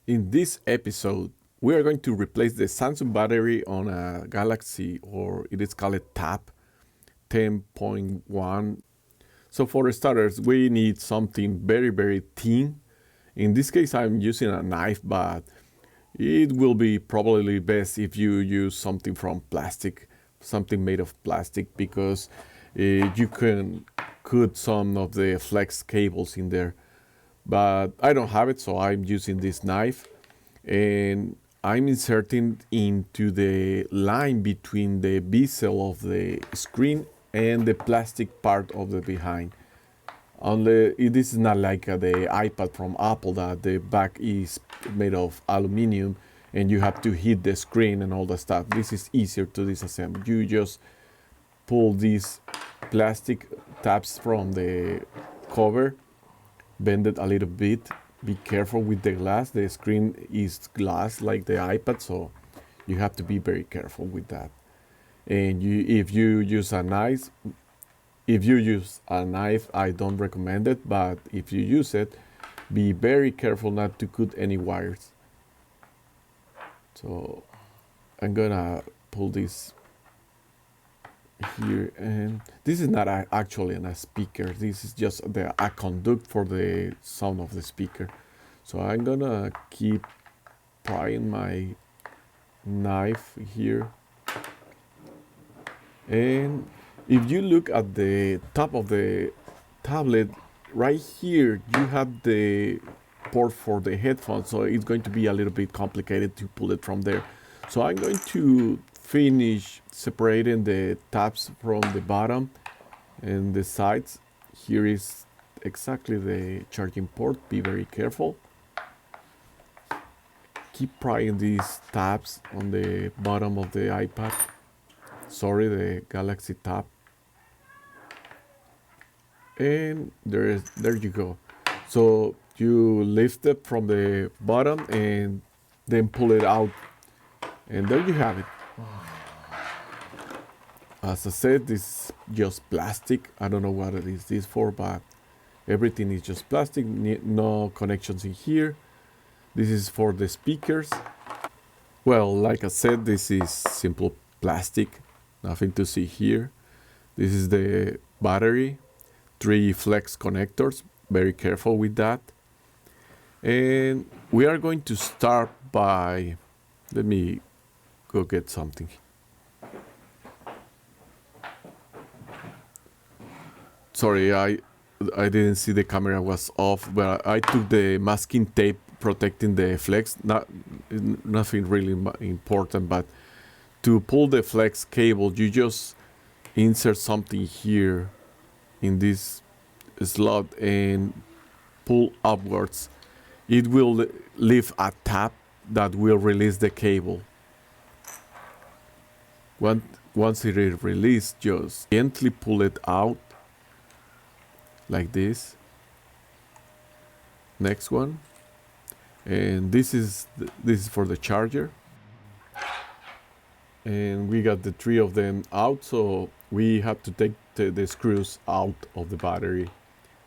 In this episode, we are going to replace the Samsung battery on a Galaxy, or it is called Tab 10.1. So for starters, we need something very thin. In this case, I'm using a knife, but it will be probably best if you use something from plastic, something made of plastic, because you can cut some of the flex cables in there. But I don't have it, so I'm using this knife, and I'm inserting into the line between the bezel of the screen and the plastic part of the behind. Only this is not like the iPad from Apple that the back is made of aluminum and you have to hit the screen and all that stuff. This is easier to disassemble. You just pull these plastic tabs from the cover, bend it a little bit. Be careful with the glass. The screen is glass like the iPad, so you have to be very careful with that. And if you use a knife, I don't recommend it, but if you use it, be very careful not to cut any wires. So I'm gonna pull this here, and this is not actually a speaker. This is just a conduct for the sound of the speaker. So I'm gonna keep prying my knife here, and if you look at the top of the tablet, right here you have the port for the headphones, so it's going to be a little bit complicated to pull it from there. So I'm going to finish separating the tabs from the bottom and the sides. Here is exactly the charging port. Be very careful. Keep prying these tabs on the bottom of the iPad. Sorry, the Galaxy Tab. And there you go. So you lift it from the bottom and then pull it out, and there you have it. As I said, this is just plastic. I don't know what it is this for, but everything is just plastic. No connections in here. This is for the speakers. Well, like I said, this is simple plastic. Nothing to see here. This is the battery. 3 flex connectors. Very careful with that. And we are going to start by, let me go get something. Sorry, I didn't see the camera was off, but I took the masking tape protecting the flex. Nothing really important, but to pull the flex cable, you just insert something here in this slot and pull upwards. It will leave a tab that will release the cable. Once it is released, just gently pull it out like this. Next one, and this is for the charger. And we got the 3 of them out, so we have to take the screws out of the battery.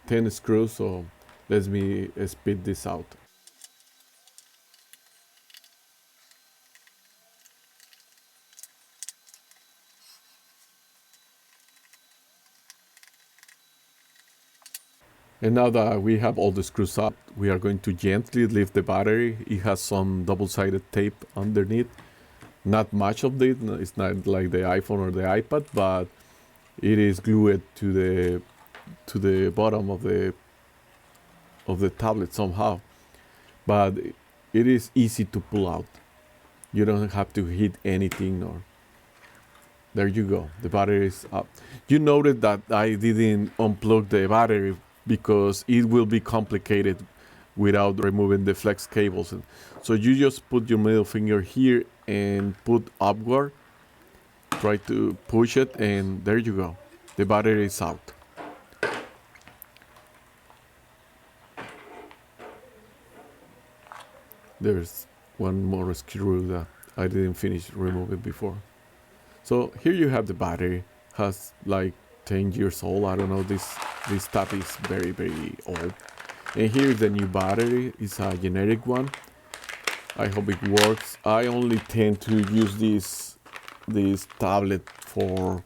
10 screws, so let me speed this out. And now that we have all the screws up, we are going to gently lift the battery. It has some double-sided tape underneath. Not much of it. It's not like the iPhone or the iPad, but it is glued to the bottom of the tablet somehow. But it is easy to pull out. You don't have to hit anything, or there you go. The battery is up. You noted that I didn't unplug the battery because it will be complicated without removing the flex cables. So you just put your middle finger here and put upward. Try to push it, and there you go. The battery is out. There's one more screw that I didn't finish removing before. So here you have the battery. Has like 10 years old. I don't know, this tab is very old. And here is the new battery. It's a generic one. I hope it works. I only tend to use this tablet for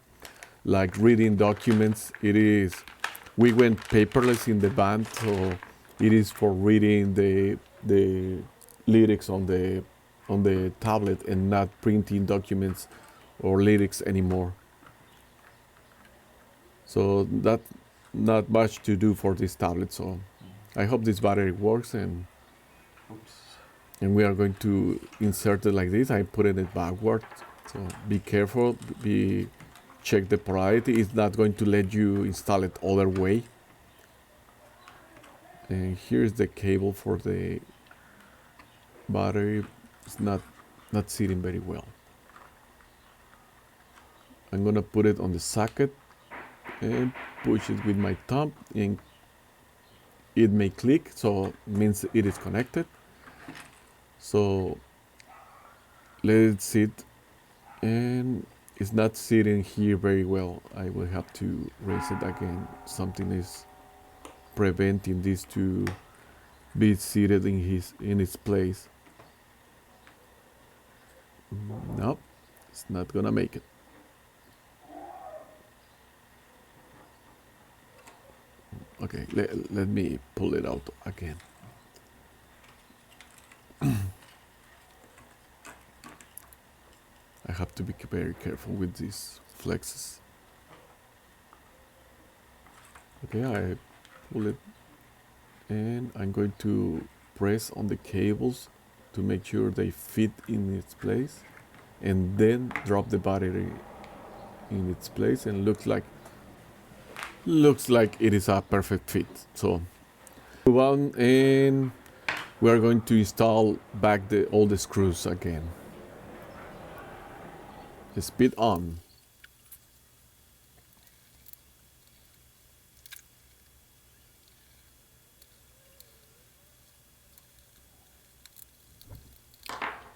like reading documents. We went paperless in the band, so it is for reading the lyrics on the tablet and not printing documents or lyrics anymore. So that not much to do for this tablet. So I hope this battery works, and we are going to insert it like this. I put it backward, so be careful. Check the polarity. It's not going to let you install it other way. And here's the cable for the battery. It's not sitting very well. I'm gonna put it on the socket and push it with my thumb, and it may click, so it means it is connected. So let it sit, and it's not sitting here very well. I will have to raise it again. Something is preventing this to be seated in its place. Nope, it's not gonna make it. Okay, let me pull it out again. I have to be very careful with these flexes. Okay, I pull it, and I'm going to press on the cables to make sure they fit in its place, and then drop the battery in its place, and looks like it is a perfect fit. So move on, and we are going to install back all the screws again. Speed on.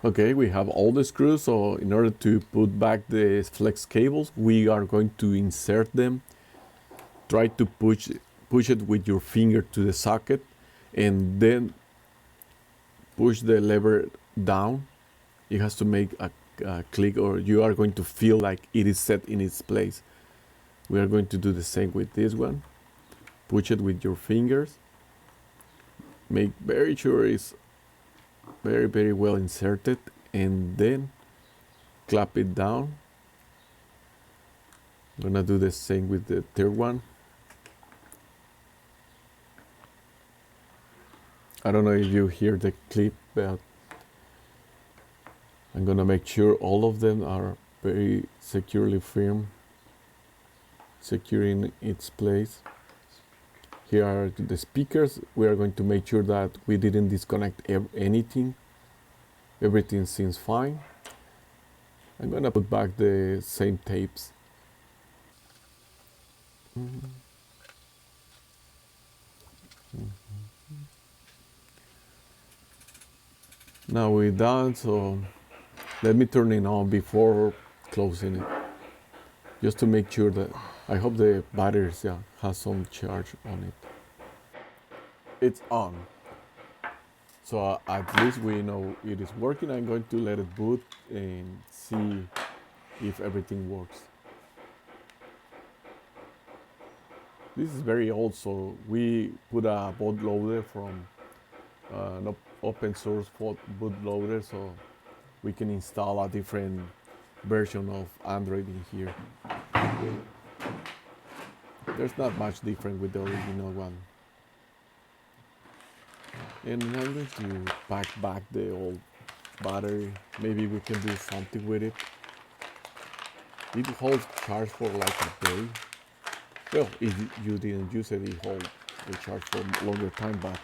Okay, we have all the screws, so in order to put back the flex cables, we are going to insert them. Try to push it with your finger to the socket, and then push the lever down. It has to make a click, or you are going to feel like it is set in its place. We are going to do the same with this one. Push it with your fingers. Make very sure it's very well inserted, and then clap it down. I'm gonna do the same with the third one. I don't know if you hear the clip, but I'm gonna make sure all of them are very securely firm, securing its place. Here are the speakers. We are going to make sure that we didn't disconnect anything. Everything seems fine. I'm gonna put back the same tapes. Now we're done, so let me turn it on before closing it, just to make sure that I hope the batteries has some charge on it. It's on, so at least we know it is working. I'm going to let it boot and see if everything works. This is very old, so we put a bootloader from an open source bootloader, so we can install a different version of Android in here. There's not much different with the original one. And I'm going to pack back the old battery. Maybe we can do something with it. It holds charge for like a day. Well, if you didn't use it, it holds the charge for a longer time, but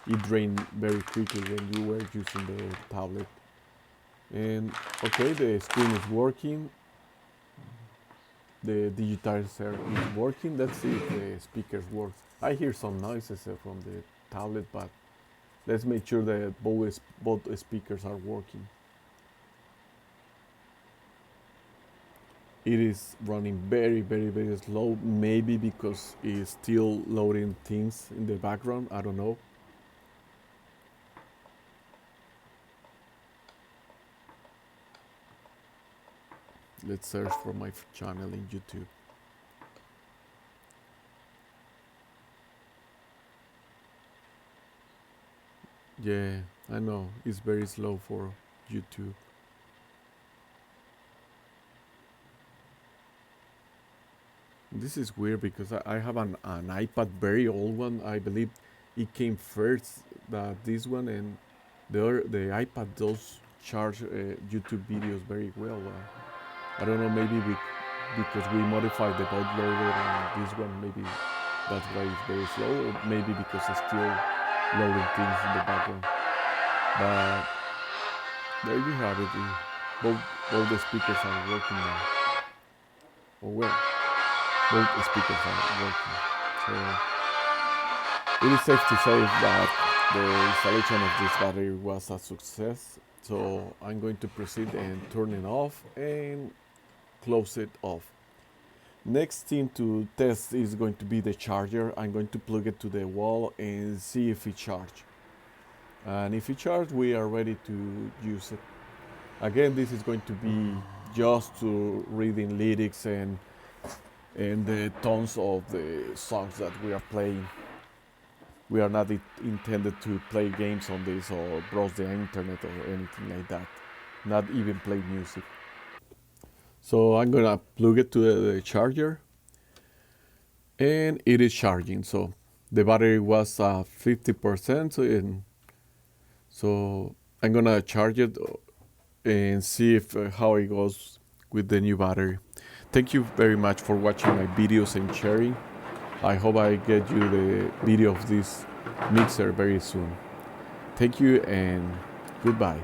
it drained very quickly when you were using the tablet. And okay, the screen is working. The digitizer is working. Let's see if the speakers work. I hear some noises from the tablet, but let's make sure that both speakers are working. It is running very slow, maybe because it's still loading things in the background. I don't know. Let's search for my channel in YouTube. Yeah, I know it's very slow for YouTube. This is weird because I have an iPad, very old one. I believe it came first, that this one, and the iPad does charge YouTube videos very well. I don't know, maybe because we modified the bootloader on this one, maybe that's why it's very slow, or maybe because it's still loading things in the background. But there you have it. Both both the speakers are working now. Oh well, both the speakers are working. So it is safe to say that the installation of this battery was a success. So I'm going to proceed and turn it off and close it off. Next thing to test is going to be the charger. I'm going to plug it to the wall and see if it charges. And if it charges, we are ready to use it. Again, this is going to be just to reading lyrics and the tones of the songs that we are playing. We are not intended to play games on this or browse the internet or anything like that. Not even play music. So I'm gonna plug it to the charger, and it is charging. So the battery was 50%, so I'm gonna charge it and see if how it goes with the new battery. Thank you very much for watching my videos and sharing. I hope I get you the video of this mixer very soon. Thank you and goodbye.